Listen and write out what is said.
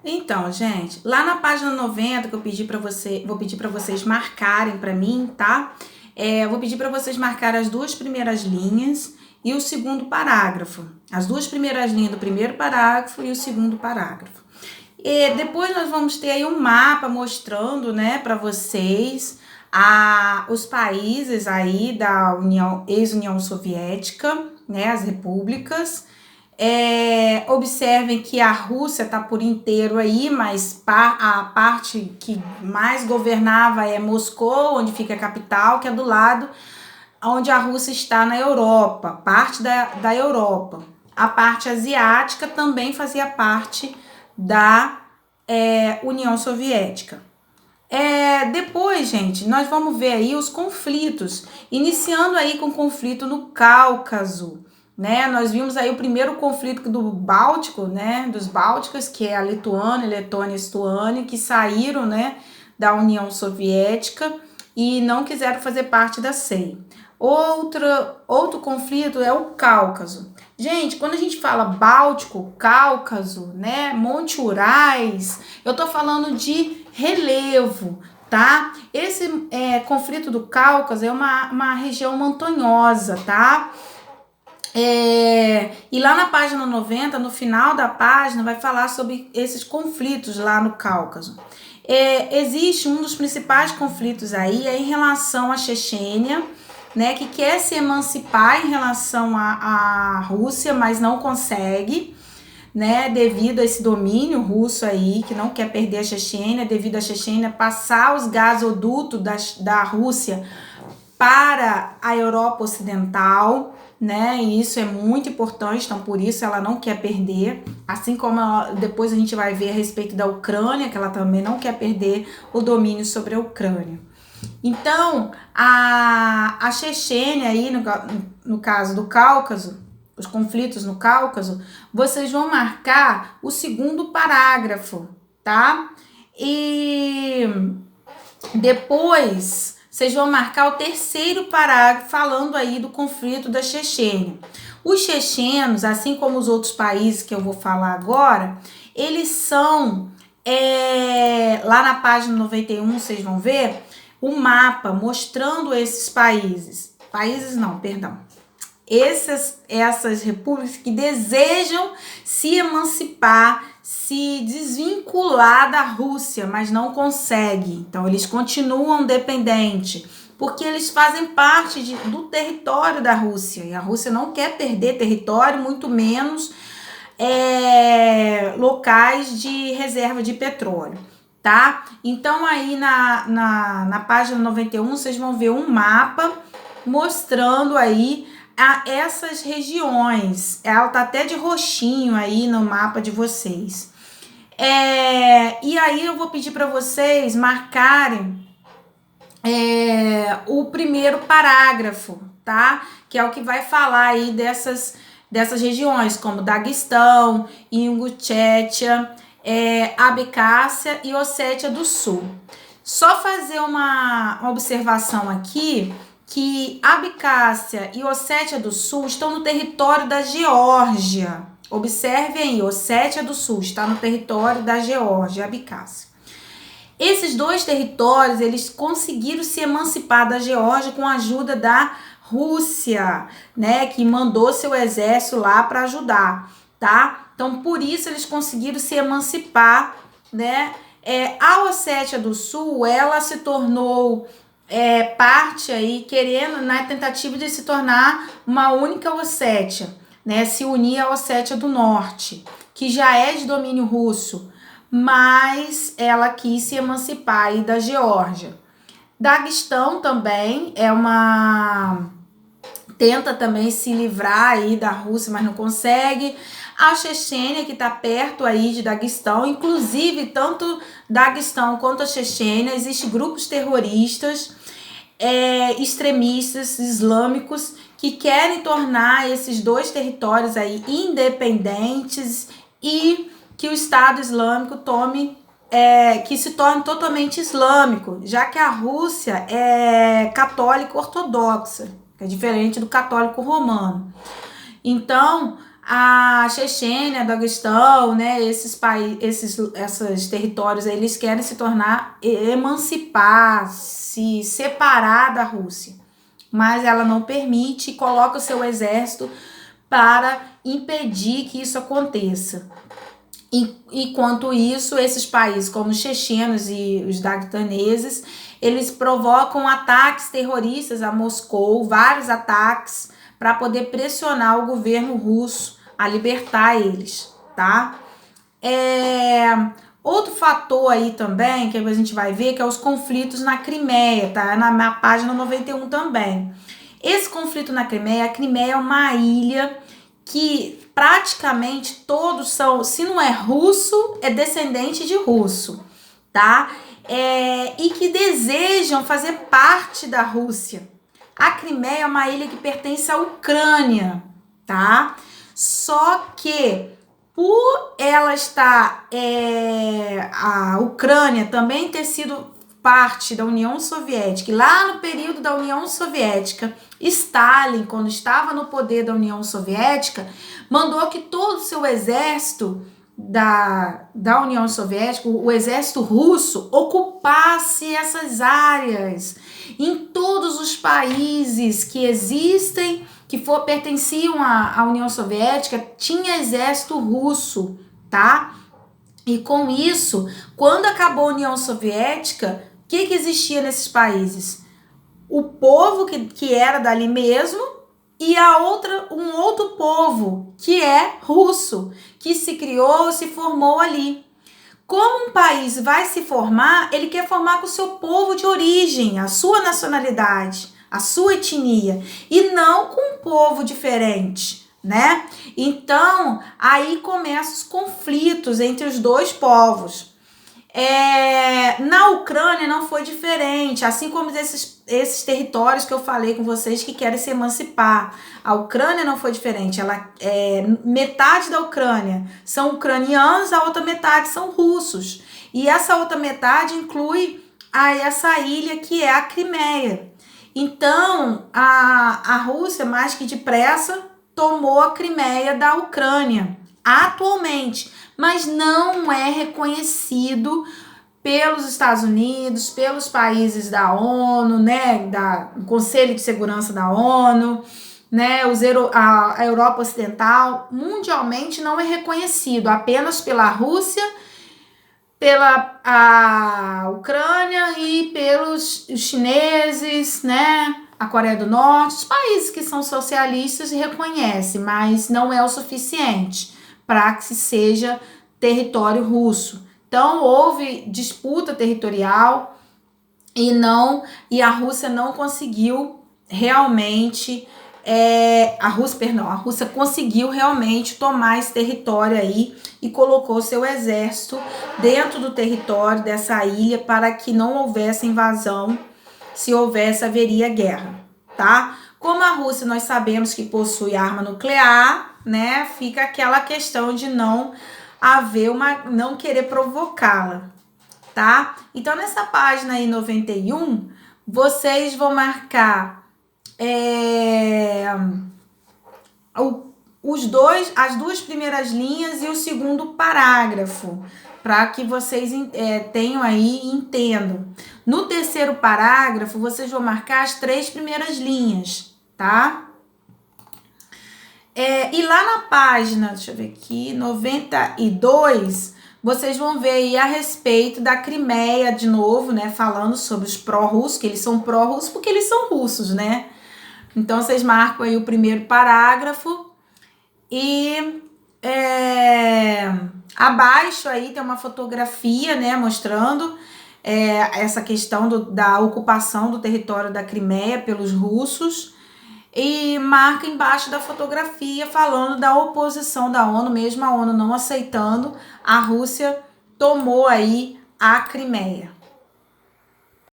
Então, gente, lá na página 90 que eu pedi para vou pedir para vocês marcarem para mim, tá? Eu vou pedir para vocês marcarem as duas primeiras linhas e o segundo parágrafo. As duas primeiras linhas do primeiro parágrafo e o segundo parágrafo. E depois nós vamos ter aí um mapa mostrando, né, para vocês os países aí da ex-União Soviética, né, as repúblicas. Observem que a Rússia está por inteiro aí, mas a parte que mais governava é Moscou, onde fica a capital, que é do lado onde a Rússia está na Europa, parte da Europa. A parte asiática também fazia parte da União Soviética. Depois, gente, nós vamos ver aí os conflitos, iniciando aí com o conflito no Cáucaso, né? Nós vimos aí o primeiro conflito do Báltico, né? Dos Bálticos, que é a Lituânia, Letônia e Estônia, que saíram, né, da União Soviética e não quiseram fazer parte da CEI. Outro conflito é o Cáucaso. Gente, quando a gente fala Báltico, Cáucaso, né, Monte Urais, eu tô falando de relevo, tá? Esse conflito do Cáucaso é uma região montanhosa, tá? E lá na página 90, no final da página, vai falar sobre esses conflitos lá no Cáucaso. Existe um dos principais conflitos aí em relação à Chechênia, né, que quer se emancipar em relação à Rússia, mas não consegue, né, devido a esse domínio russo aí, que não quer perder a Chechênia, devido a Chechênia passar os gasodutos da Rússia para a Europa Ocidental, né? E isso é muito importante, então por isso ela não quer perder, assim como depois a gente vai ver a respeito da Ucrânia, que ela também não quer perder o domínio sobre a Ucrânia. Então, a Chechênia aí, no caso do Cáucaso, os conflitos no Cáucaso, vocês vão marcar o segundo parágrafo, tá? E depois vocês vão marcar o terceiro parágrafo falando aí do conflito da Chechênia. Os chechenos, assim como os outros países que eu vou falar agora, eles são, lá na página 91, vocês vão ver o mapa mostrando esses países. Países não, perdão. Essas repúblicas que desejam se emancipar, se desvincular da Rússia, mas não conseguem. Então, eles continuam dependentes, porque eles fazem parte do território da Rússia. E a Rússia não quer perder território, muito menos locais de reserva de petróleo, tá? Então, aí na página 91, vocês vão ver um mapa mostrando aí essas regiões. Ela tá até de roxinho aí no mapa de vocês. E aí eu vou pedir para vocês marcarem o primeiro parágrafo, tá? Que é o que vai falar aí dessas regiões, como Daguestão, Ingushétia, Abcásia e Ossétia do Sul. Só fazer uma observação aqui, que Abcásia e Ossétia do Sul estão no território da Geórgia. Observem aí, Ossétia do Sul está no território da Geórgia, Abcásia. Esses dois territórios, eles conseguiram se emancipar da Geórgia com a ajuda da Rússia, né, que mandou seu exército lá para ajudar, tá? Então, por isso eles conseguiram se emancipar, né? A Ossétia do Sul, ela se tornou parte aí, querendo, na tentativa de se tornar uma única Ossétia, né? Se unir à Ossétia do Norte, que já é de domínio russo, mas ela quis se emancipar aí da Geórgia. Daguestão também tenta também se livrar aí da Rússia, mas não consegue. A Chechênia, que está perto aí de Daguestão, inclusive tanto Daguestão quanto a Chechênia, existem grupos terroristas, extremistas islâmicos que querem tornar esses dois territórios aí independentes e que o Estado Islâmico que se torne totalmente islâmico, já que a Rússia é católica ortodoxa, que é diferente do católico romano. Então, A Chechênia, Daguestão, né, esses territórios, eles querem se tornar, emancipar, se separar da Rússia. Mas ela não permite e coloca o seu exército para impedir que isso aconteça. Enquanto isso, esses países como os chechenos e os daguestaneses, eles provocam ataques terroristas a Moscou, vários ataques, para poder pressionar o governo russo a libertar eles, tá? Outro fator aí também, que a gente vai ver, que é os conflitos na Crimeia, tá? Na página 91 também. Esse conflito na Crimeia, a Crimeia é uma ilha que praticamente todos são, se não é russo, é descendente de russo, tá? E que desejam fazer parte da Rússia. A Crimeia é uma ilha que pertence à Ucrânia, tá? Só que por ela estar, a Ucrânia também ter sido parte da União Soviética, e lá no período da União Soviética, Stalin, quando estava no poder da União Soviética, mandou que todo o seu exército da União Soviética, o exército russo, ocupasse essas áreas em todos os países que existem, que pertenciam à União Soviética, tinha exército russo, tá? E com isso, quando acabou a União Soviética, o que existia nesses países? O povo que era dali mesmo e um outro povo que é russo, que se criou, se formou ali. Como um país vai se formar, ele quer formar com o seu povo de origem, a sua nacionalidade, a sua etnia, e não com um povo diferente, né? Então, aí começam os conflitos entre os dois povos. Na Ucrânia não foi diferente, assim como esses territórios que eu falei com vocês que querem se emancipar. A Ucrânia não foi diferente, metade da Ucrânia são ucranianos, a outra metade são russos. E essa outra metade inclui essa ilha que é a Crimeia. Então, a Rússia, mais que depressa, tomou a Crimeia da Ucrânia, atualmente, mas não é reconhecido pelos Estados Unidos, pelos países da ONU, né, do Conselho de Segurança da ONU, né, a Europa Ocidental, mundialmente não é reconhecido, apenas pela Rússia, pela a Ucrânia e pelos chineses, né, a Coreia do Norte, os países que são socialistas reconhecem, mas não é o suficiente para que seja território russo. Então houve disputa territorial e a Rússia não conseguiu realmente a Rússia conseguiu realmente tomar esse território aí e colocou seu exército dentro do território dessa ilha para que não houvesse invasão. Se houvesse, haveria guerra, tá? Como a Rússia nós sabemos que possui arma nuclear, né? Fica aquela questão de não querer provocá-la, tá? Então, nessa página aí 91, vocês vão marcar as duas primeiras linhas e o segundo parágrafo, para que vocês tenham aí e entendam. No terceiro parágrafo, vocês vão marcar as 3 primeiras linhas, tá? E lá na página, deixa eu ver aqui, 92, vocês vão ver aí a respeito da Crimeia de novo, né? Falando sobre os pró-russos, que eles são pró-russos porque eles são russos, né? Então, vocês marcam aí o primeiro parágrafo e abaixo aí tem uma fotografia, né, mostrando essa questão da ocupação do território da Crimeia pelos russos, e marca embaixo da fotografia falando da oposição da ONU, mesmo a ONU não aceitando, a Rússia tomou aí a Crimeia.